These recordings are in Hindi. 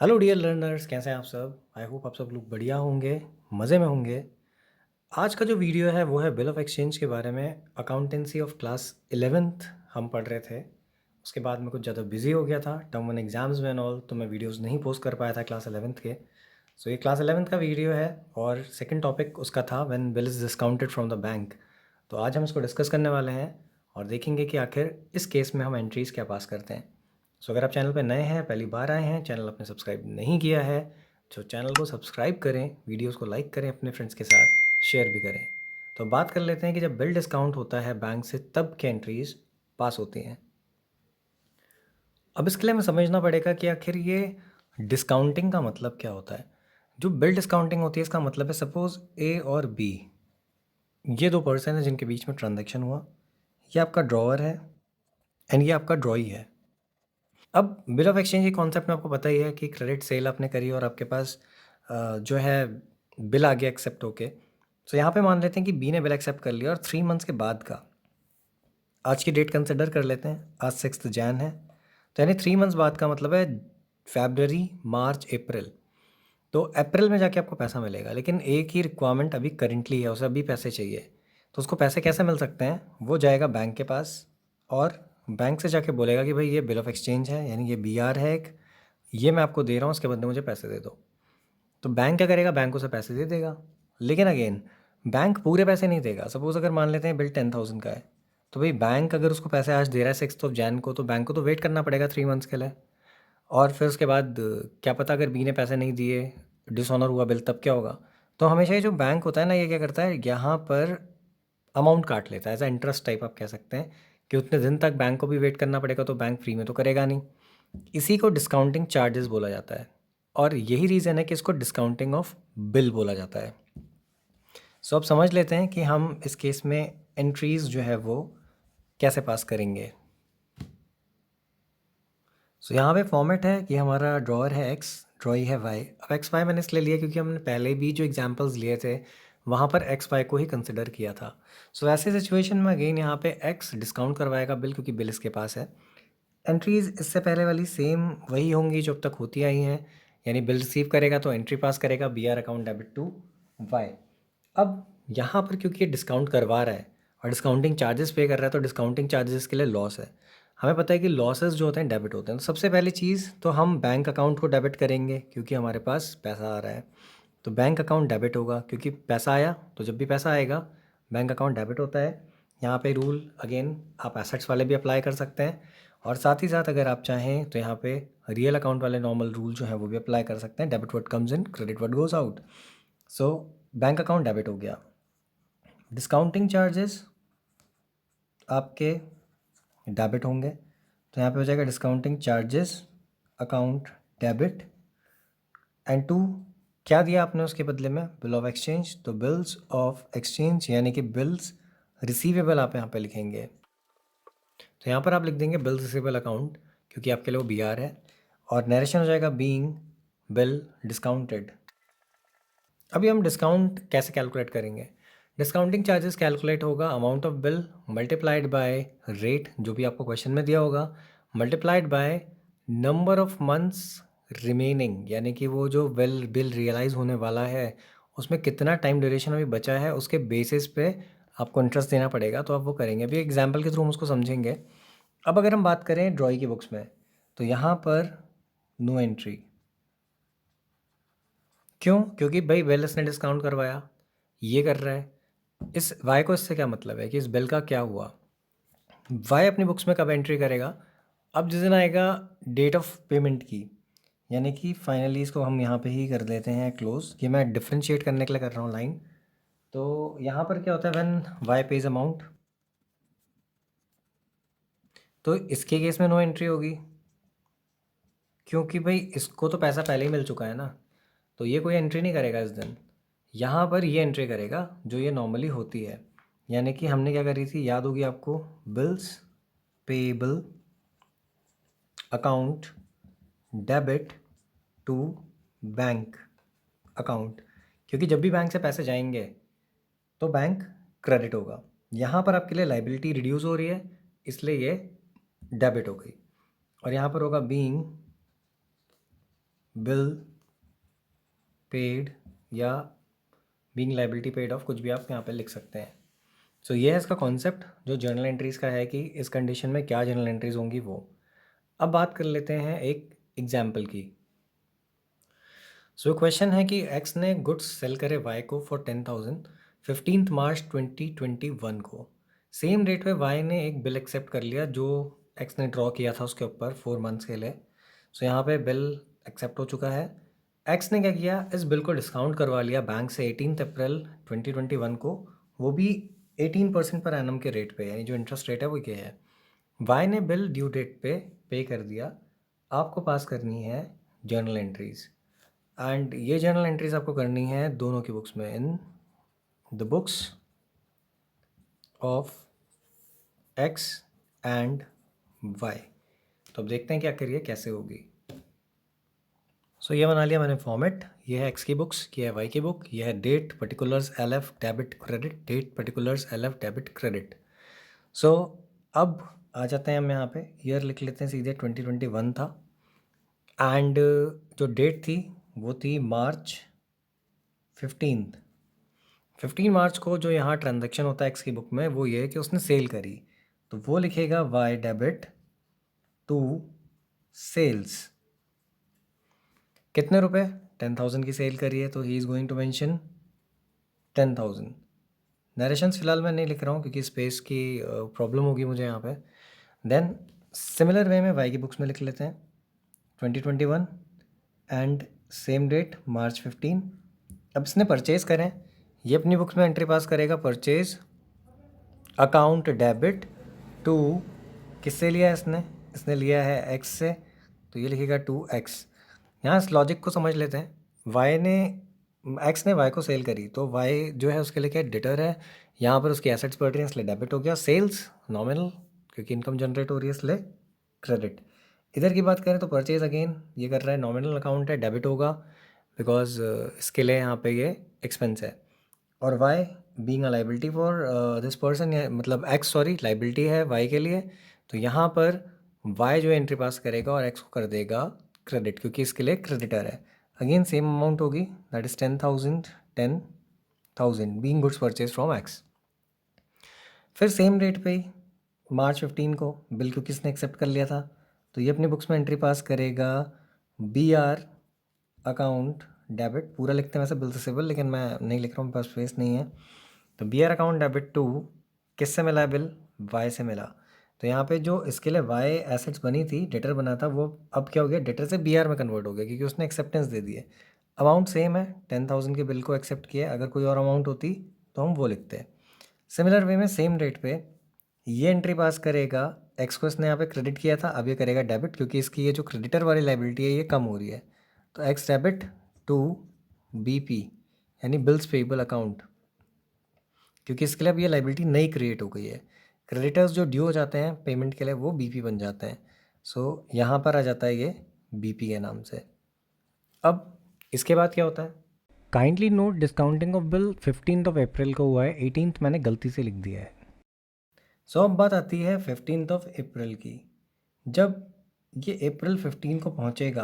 हेलो डियर लर्नर्स, कैसे हैं आप सब। आई होप आप सब लोग बढ़िया होंगे, मज़े में होंगे। आज का जो वीडियो है वो है बिल ऑफ एक्सचेंज के बारे में। अकाउंटेंसी ऑफ क्लास 11th हम पढ़ रहे थे। उसके बाद मैं कुछ ज़्यादा बिजी हो गया था टर्म वन एग्ज़ाम्स में एंड ऑल, तो मैं वीडियोस नहीं पोस्ट कर पाया था क्लास 11th के। सो ये क्लास 11th का वीडियो है और सेकंड टॉपिक उसका था when bill is discounted from the bank. तो आज हम इसको डिस्कस करने वाले हैं और देखेंगे कि आखिर इस केस में हम एंट्रीज़ क्या पास करते हैं। सो अगर आप चैनल पर नए हैं, पहली बार आए हैं, चैनल आपने सब्सक्राइब नहीं किया है, तो चैनल को सब्सक्राइब करें, वीडियोस को लाइक करें, अपने फ्रेंड्स के साथ शेयर भी करें। तो बात कर लेते हैं कि जब बिल डिस्काउंट होता है बैंक से तब क्या एंट्रीज पास होती हैं। अब इसके लिए हमें समझना पड़ेगा कि आखिर ये डिस्काउंटिंग का मतलब क्या होता है। जो बिल डिस्काउंटिंग होती है इसका मतलब है, सपोज ए और बी, ये दो पर्सन हैं जिनके बीच में ट्रांजैक्शन हुआ। ये आपका ड्रॉवर है एंड ये आपका ड्रॉई है। अब बिल ऑफ एक्सचेंज के कॉन्सेप्ट में आपको पता ही है कि क्रेडिट सेल आपने करी और आपके पास जो है बिल आ गया एक्सेप्ट होके। तो यहाँ पे मान लेते हैं कि बी ने बिल एक्सेप्ट कर लिया और 3 मंथ्स के बाद का, आज की डेट कंसिडर कर लेते हैं, आज 6 जैन है। तो यानी 3 मंथ्स बाद का मतलब है फेबररी, मार्च, अप्रैल। तो अप्रैल में जाके आपको पैसा मिलेगा, लेकिन एक ही रिक्वायरमेंट अभी करेंटली है, उसे अभी पैसे चाहिए। तो उसको पैसे कैसे मिल सकते हैं? वो जाएगा बैंक के पास और बैंक से जाके बोलेगा कि भाई ये बिल ऑफ एक्सचेंज है, यानी ये बी आर है एक, ये मैं आपको दे रहा हूँ, उसके बदले मुझे पैसे दे दो। तो बैंक क्या करेगा? बैंक उसे पैसे दे देगा। लेकिन अगेन बैंक पूरे पैसे नहीं देगा। सपोज अगर मान लेते हैं बिल 10,000 का है, तो भाई बैंक अगर उसको पैसे आज दे रहा है 6 जैन को, तो बैंक को तो वेट करना पड़ेगा 3 मंथ्स के लिए। और फिर उसके बाद क्या पता अगर बी ने पैसे नहीं दिए, डिसऑनर हुआ बिल, तब क्या होगा? तो हमेशा ये जो बैंक होता है ना, ये क्या करता है, यहाँ पर अमाउंट काट लेता है, एज अ इंटरेस्ट टाइप आप कह सकते हैं, कि उतने दिन तक बैंक को भी वेट करना पड़ेगा, तो बैंक फ्री में तो करेगा नहीं। इसी को डिस्काउंटिंग चार्जेस बोला जाता है और यही रीज़न है कि इसको डिस्काउंटिंग ऑफ बिल बोला जाता है। सो अब समझ लेते हैं कि हम इस केस में एंट्रीज जो है वो कैसे पास करेंगे। सो यहाँ पे फॉर्मेट है कि हमारा ड्रॉअर है एक्स, ड्रॉई है वाई। अब एक्स वाई मैंने इसलिए लिया क्योंकि हमने पहले भी जो एग्जांपल्स लिए थे वहाँ पर एक्स वाई को ही कंसिडर किया था। सो ऐसे सिचुएशन में अगेन यहाँ पे एक्स डिस्काउंट करवाएगा बिल, क्योंकि बिल इसके पास है। एंट्रीज इससे पहले वाली सेम वही होंगी जो अब तक होती आई हैं, यानी बिल रिसीव करेगा तो एंट्री पास करेगा, b r account debit to y. अब यहाँ पर क्योंकि ये डिस्काउंट करवा रहा है और डिस्काउंटिंग चार्जेस पे कर रहा है, तो डिस्काउंटिंग चार्जेस के लिए लॉस है। हमें पता है कि लॉसेस जो होते हैं डेबिट होते हैं। तो सबसे पहली चीज़ तो हम बैंक अकाउंट को डेबिट करेंगे क्योंकि हमारे पास पैसा आ रहा है। तो बैंक अकाउंट डेबिट होगा क्योंकि पैसा आया, तो जब भी पैसा आएगा बैंक अकाउंट डेबिट होता है। यहाँ पे रूल अगेन आप एसेट्स वाले भी अप्लाई कर सकते हैं और साथ ही साथ अगर आप चाहें तो यहाँ पे रियल अकाउंट वाले नॉर्मल रूल जो है वो भी अप्लाई कर सकते हैं। Debit what comes in, credit what goes out. So bank account debit हो गया। डिस्काउंटिंग चार्जेस आपके डेबिट होंगे, तो यहाँ पे हो जाएगा discounting charges account debit. And to, क्या दिया आपने उसके बदले में? Bill of exchange. तो बिल्स ऑफ एक्सचेंज यानी कि बिल्स रिसीवेबल आप यहाँ पे लिखेंगे। तो यहाँ पर आप लिख देंगे बिल्स रिसीवेबल अकाउंट, क्योंकि आपके लिए वो बी आर है। और नरेशन हो जाएगा बीइंग बिल डिस्काउंटेड। अभी हम डिस्काउंट कैसे कैलकुलेट करेंगे? डिस्काउंटिंग चार्जेस कैलकुलेट होगा amount of bill multiplied by rate, जो भी आपको क्वेश्चन में दिया होगा, multiplied by number of months remaining, यानी कि वो जो बिल बिल रियलाइज़ होने वाला है उसमें कितना टाइम ड्यूरेशन अभी बचा है, उसके बेसिस पे आपको इंटरेस्ट देना पड़ेगा। तो आप वो करेंगे, अभी एग्जाम्पल के थ्रू हम उसको समझेंगे। अब अगर हम बात करें ड्रॉई की बुक्स में, तो यहाँ पर नो एंट्री। क्यों? क्योंकि भाई वेल्स ने डिस्काउंट करवाया, ये कर रहा है। इस वाई को इससे क्या मतलब है कि इस बिल का क्या हुआ? वाई अपनी बुक्स में कब एंट्री करेगा? अब जिस दिन आएगा डेट ऑफ पेमेंट की, यानी कि फाइनली इसको हम यहाँ पे ही कर देते हैं क्लोज। ये मैं डिफ्रेंशिएट करने के लिए कर रहा हूँ लाइन। तो यहाँ पर क्या होता है, व्हेन वाई पेज अमाउंट, तो इसके केस में नो एंट्री होगी क्योंकि भाई इसको तो पैसा पहले ही मिल चुका है ना, तो ये कोई एंट्री नहीं करेगा इस दिन। यहाँ पर ये एंट्री करेगा जो ये नॉर्मली होती है, यानी कि हमने क्या करी थी, याद होगी आपको, bills payable account debit to bank account, क्योंकि जब भी बैंक से पैसे जाएंगे तो बैंक क्रेडिट होगा। यहाँ पर आपके लिए लाइबिलिटी रिड्यूस हो रही है, इसलिए ये डेबिट हो गई। और यहाँ पर होगा बीइंग बिल पेड या बीइंग लाइबिलिटी पेड ऑफ, कुछ भी आप यहाँ पे लिख सकते हैं। सो ये है इसका कॉन्सेप्ट जो जर्नल एंट्रीज़ का है कि इस कंडीशन में क्या जर्नल एंट्रीज़ होंगी वो। अब बात कर लेते हैं एक एग्जाम्पल की। सो क्वेश्चन है कि एक्स ने गुड्स सेल करे वाई को फॉर 10,000 15 मार्च 2021 को। सेम डेट पे वाई ने एक बिल एक्सेप्ट कर लिया जो एक्स ने ड्रॉ किया था उसके ऊपर 4 मंथ्स के लिए। सो यहाँ पे बिल एक्सेप्ट हो चुका है। एक्स ने क्या किया, इस बिल को डिस्काउंट करवा लिया बैंक से 18 अप्रैल 2021 को, वो भी 18% पर एनम के रेट पे, यानी जो इंटरेस्ट रेट है वो ये है। वाई ने बिल ड्यू डेट पे कर दिया। आपको पास करनी है जर्नल एंट्रीज़, एंड ये जर्नल एंट्रीज आपको करनी है दोनों की बुक्स में, in the books of x and y. तो अब देखते हैं क्या करिए कैसे होगी। सो ये बना लिया मैंने फॉर्मेट। ये है एक्स की बुक्स, ये है वाई की बुक, ये है date particulars L F debit credit, date particulars L F debit credit. So अब आ जाते हैं हम यहाँ पे, ईयर लिख लेते हैं सीधे 2021 था, एंड जो डेट थी वो थी मार्च 15 मार्च को। जो यहाँ ट्रांजैक्शन होता है एक्स की बुक में वो ये है कि उसने सेल करी, तो वो लिखेगा वाई डेबिट टू सेल्स। कितने रुपए? 10,000 की सेल करी है, तो he is going to mention 10,000। Narrations फिलहाल मैं नहीं लिख रहा हूँ क्योंकि स्पेस की प्रॉब्लम होगी मुझे यहाँ पे। देन सिमिलर वे में वाई की बुक्स में लिख लेते हैं 2021 एंड सेम डेट मार्च 15। अब इसने परचेज़ करें, ये अपनी बुक्स में एंट्री पास करेगा परचेज़ अकाउंट डेबिट टू, किससे लिया है इसने लिया है एक्स से, तो ये लिखेगा टू एक्स। यहाँ इस लॉजिक को समझ लेते हैं। एक्स ने वाई को सेल करी, तो वाई जो है उसके लिए क्या डेटर है, यहाँ पर उसकी एसेट्स बढ़ रही हैं इसलिए डेबिट हो गया। सेल्स नॉमिनल क्योंकि इनकम जनरेट हो रही है इसलिए क्रेडिट। इधर की बात करें तो परचेज अगेन ये कर रहा है, नॉमिनल अकाउंट है, डेबिट होगा बिकॉज इसके लिए यहाँ पे ये एक्सपेंस है। और y being a liability for this person, मतलब एक्स सॉरी लाइबिलिटी है वाई के लिए, तो यहाँ पर वाई जो एंट्री पास करेगा और एक्स को कर देगा क्रेडिट क्योंकि इसके लिए क्रेडिटर है। अगेन सेम अमाउंट होगी, that is 10,000 being goods purchase from x. फिर सेम रेट पे ही मार्च 15 को बिल क्योंकि इसने एक्सेप्ट कर लिया था, तो ये अपनी बुक्स में एंट्री पास करेगा बी आर अकाउंट डेबिट, पूरा लिखते हैं वैसे बिल से सिविल, लेकिन मैं नहीं लिख रहा हूँ, मेरे पास स्पेस नहीं है। तो b r account debit to, किससे मिला है बिल? वाई से मिला। तो यहाँ पे जो इसके लिए वाई एसेट्स बनी थी, डेटर बना था, वो अब क्या हो गया, डेटर से बी आर में कन्वर्ट हो गया क्योंकि उसने एक्सेप्टेंस दे दी है। अमाउंट सेम है, 10,000 के बिल को एक्सेप्ट किया, अगर कोई और अमाउंट होती तो हम वो लिखते हैं। सिमिलर वे में सेम रेट पे ये एंट्री पास करेगा, एक्स को इसने यहाँ पे क्रेडिट किया था, अब ये करेगा डेबिट क्योंकि इसकी ये जो क्रेडिटर वाली लाइबिलिटी है ये कम हो रही है, तो x debit to b p यानी बिल्स पेबल अकाउंट, क्योंकि इसके लिए अब ये लाइबिलिटी नई क्रिएट हो गई है। क्रेडिटर्स जो ड्यू हो जाते हैं पेमेंट के लिए वो बीपी बन जाते हैं। सो यहाँ पर आ जाता है ये बीपी के नाम से। अब इसके बाद क्या होता है, kindly note discounting of bill 15 अप्रैल को हुआ है, 18 मैंने गलती से लिख दिया है। सो अब बात आती है 15 अप्रैल की। जब ये अप्रैल 15 को पहुँचेगा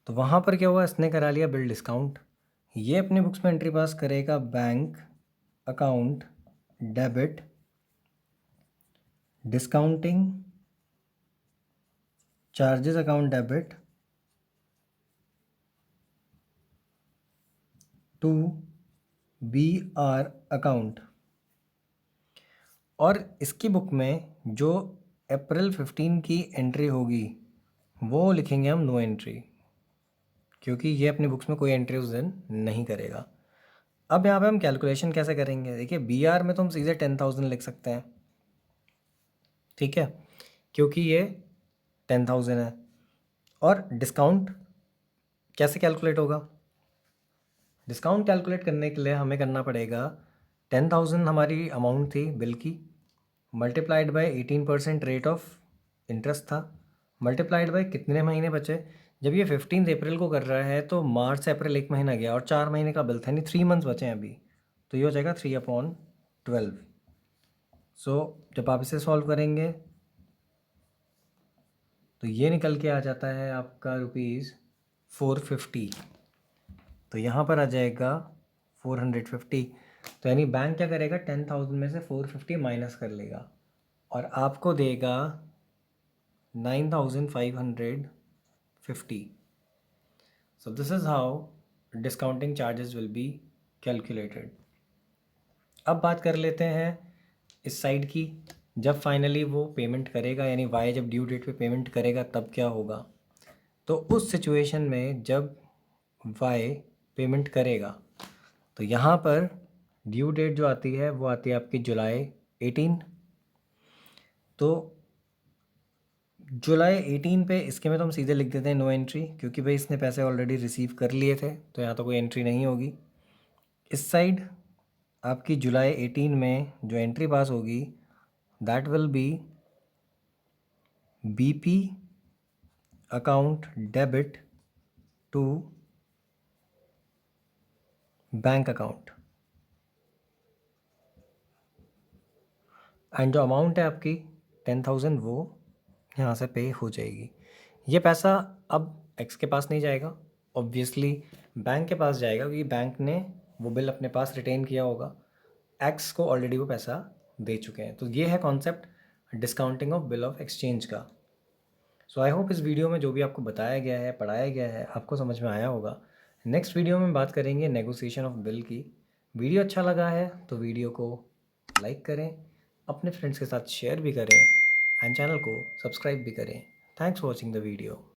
तो वहाँ पर क्या हुआ, इसने करा लिया बिल डिस्काउंट। ये अपने बुक्स में एंट्री पास करेगा bank account debit discounting charges account debit to b r account. और इसकी बुक में जो अप्रैल 15 की एंट्री होगी वो लिखेंगे हम नो एंट्री, क्योंकि ये अपनी बुक्स में कोई एंट्री उस दिन नहीं करेगा। अब यहाँ पे हम कैलकुलेशन कैसे करेंगे, देखिए बी आर में तो हम सीधे 10,000 लिख सकते हैं, ठीक है, क्योंकि ये 10,000 है। और डिस्काउंट कैसे कैलकुलेट होगा, डिस्काउंट कैलकुलेट करने के लिए हमें करना पड़ेगा 10,000 हमारी अमाउंट थी बिल की, multiplied by 18% rate of interest था, मल्टीप्लाइड बाय कितने महीने बचे। जब ये 15 अप्रैल को कर रहा है तो मार्च से अप्रैल एक महीना गया और 4 महीने का बिल था, यानी 3 मंथ्स बचे हैं अभी, तो ये हो जाएगा 3/12। सो जब आप इसे सॉल्व करेंगे तो ये निकल के आ जाता है आपका 450, तो यहाँ पर आ जाएगा 450। तो यानी बैंक क्या करेगा, 10,000 में से 450 माइनस कर लेगा और आपको देगा 9,550। So this is how discounting charges will be calculated. अब बात कर लेते हैं इस साइड की, जब फाइनली वो पेमेंट करेगा यानी वाई जब ड्यू डेट पे पेमेंट करेगा तब क्या होगा। तो उस सिचुएशन में जब वाई पेमेंट करेगा तो यहाँ पर ड्यू डेट जो आती है वो आती है आपकी जुलाई 18। तो जुलाई 18 पे इसके में तो हम सीधे लिख देते हैं नो एंट्री, क्योंकि भाई इसने पैसे ऑलरेडी रिसीव कर लिए थे तो यहाँ तो कोई एंट्री नहीं होगी। इस साइड आपकी जुलाई 18 में जो एंट्री पास होगी that will be b p account debit to bank account, and जो अमाउंट है आपकी 10,000 वो यहाँ से पे हो जाएगी। ये पैसा अब एक्स के पास नहीं जाएगा, ऑब्वियसली बैंक के पास जाएगा, क्योंकि बैंक ने वो बिल अपने पास रिटेन किया होगा, एक्स को ऑलरेडी वो पैसा दे चुके हैं। तो ये है concept discounting of bill of exchange का। सो आई होप इस वीडियो में जो भी आपको बताया गया है, पढ़ाया गया है, आपको समझ में आया होगा। नेक्स्ट वीडियो में बात करेंगे नेगोशिएशन ऑफ बिल की। वीडियो अच्छा लगा है तो वीडियो को लाइक करें, अपने फ्रेंड्स के साथ शेयर भी करें एंड चैनल को सब्सक्राइब भी करें। Thanks for watching the video.